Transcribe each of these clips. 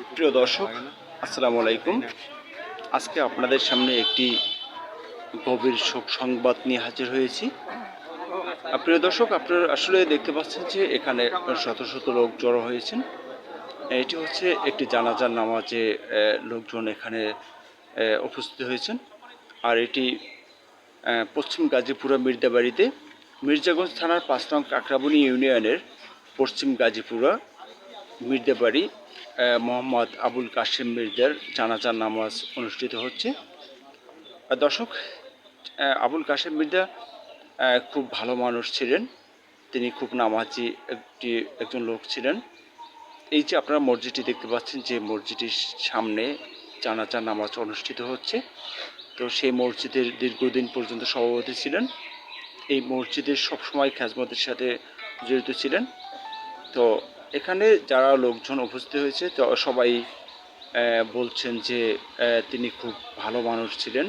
প্রিয় দর্শক, আসসালামু আলাইকুম। আজকে আপনাদের সামনে একটি গভীর শোক সংবাদ নিয়ে হাজির হয়েছি। প্রিয় দর্শক, আপনারা আসলে দেখতে পাচ্ছেন যে এখানে শত শত লোক জড়ো হয়েছেন। এটি হচ্ছে একটি জানাজার নামাজে লোকজন এখানে উপস্থিত হয়েছেন। আর এটি পশ্চিম গাজীপুরা মির্জাবাড়িতে, মির্জাগঞ্জ থানার ৫ নং কাকরাবনী ইউনিয়নের পশ্চিম গাজীপুরা মির্জাবাড়ি মোহাম্মদ আবুল কাশেম মির্জার জানাজার নামাজ অনুষ্ঠিত হচ্ছে। দর্শক, আবুল কাশেম মির্জা খুব ভালো মানুষ ছিলেন। তিনি খুব নামাজি একজন লোক ছিলেন। এই যে আপনারা মসজিদটি দেখতে পাচ্ছেন, যে মসজিদটির সামনে জানাজার নামাজ অনুষ্ঠিত হচ্ছে, তো সেই মসজিদের দীর্ঘদিন পর্যন্ত সভাপতি ছিলেন। এই মসজিদের সবসময় খেজমতের সাথে জড়িত ছিলেন। তো এখানে যারা লোকজন উপস্থিত হয়েছে, তো সবাই বলছেন যে তিনি খুব ভালো মানুষ ছিলেন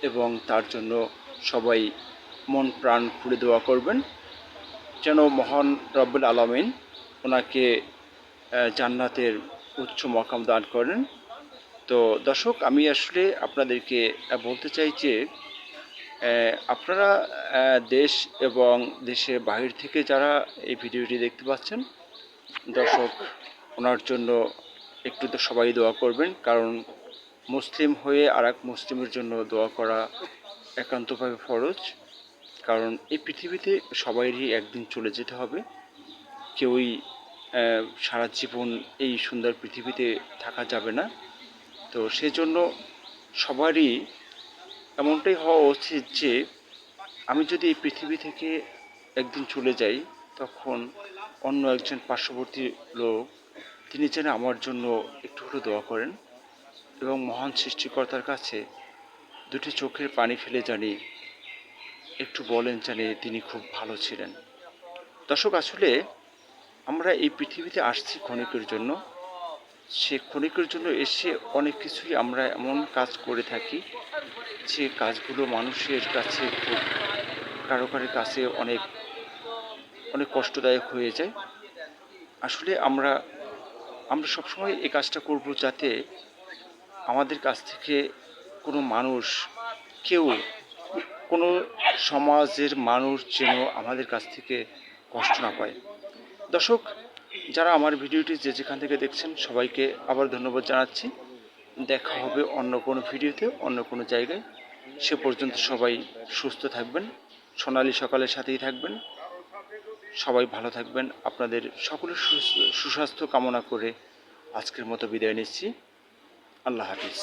এবং তার জন্য সবাই মন প্রাণ খুলে দোয়া করবেন যেন মহান রব্বুল আলামিন ওনাকে জান্নাতের উচ্চ মাকাম দান করেন। তো দর্শক, আমি আসলে আপনাদেরকে বলতে চাই যে আপনারা দেশ এবং দেশের বাহির থেকে যারা এই ভিডিওটি দেখতে পাচ্ছেন, দর্শক, ওনার জন্য একটু তো সবাই দোয়া করবেন, কারণ মুসলিম হয়ে আর এক মুসলিমের জন্য দোয়া করা একান্তভাবে ফরজ। কারণ এই পৃথিবীতে সবাইরই একদিন চলে যেতে হবে। কেউই সারা জীবন এই সুন্দর পৃথিবীতে থাকা যাবে না। তো সেজন্য সবারই এমনটাই হওয়া উচিত যে আমি যদি এই পৃথিবী থেকে একদিন চলে যাই, তখন অন্য একজন পার্শ্ববর্তী লোক তিনি যেন আমার জন্য একটু হলেও দোয়া করেন এবং মহান সৃষ্টিকর্তার কাছে দুটি চোখের পানি ফেলে জানি একটু বলেন জানি তিনি খুব ভালো ছিলেন। দর্শক, আসলে আমরা এই পৃথিবীতে আসছি ক্ষণিকের জন্য। সে ক্ষণিকের জন্য এসে অনেক কিছুই আমরা এমন কাজ করে থাকি যে কাজগুলো মানুষের কাছে খুব কারো কাছে অনেক অনেক কষ্টদায়ক হয়ে যায়। আসলে আমরা সবসময় এই কাজটা করব যাতে আমাদের কাছ থেকে কোনো মানুষ, কেউ, কোনো সমাজের মানুষ যেন আমাদের কাছ থেকে কষ্ট না পায়। দর্শক, যারা আমার ভিডিওটি যে যেখান থেকে দেখছেন, সবাইকে আবার ধন্যবাদ জানাচ্ছি। দেখা হবে অন্য কোনো ভিডিওতে, অন্য কোনো জায়গায়। সে পর্যন্ত সবাই সুস্থ থাকবেন, সোনালী সকালের সাথেই থাকবেন। সবাই ভালো থাকবেন। আপনাদের সকলের সুস্বাস্থ্য কামনা করে আজকের মতো বিদায় নিচ্ছি। আল্লাহ হাফিজ।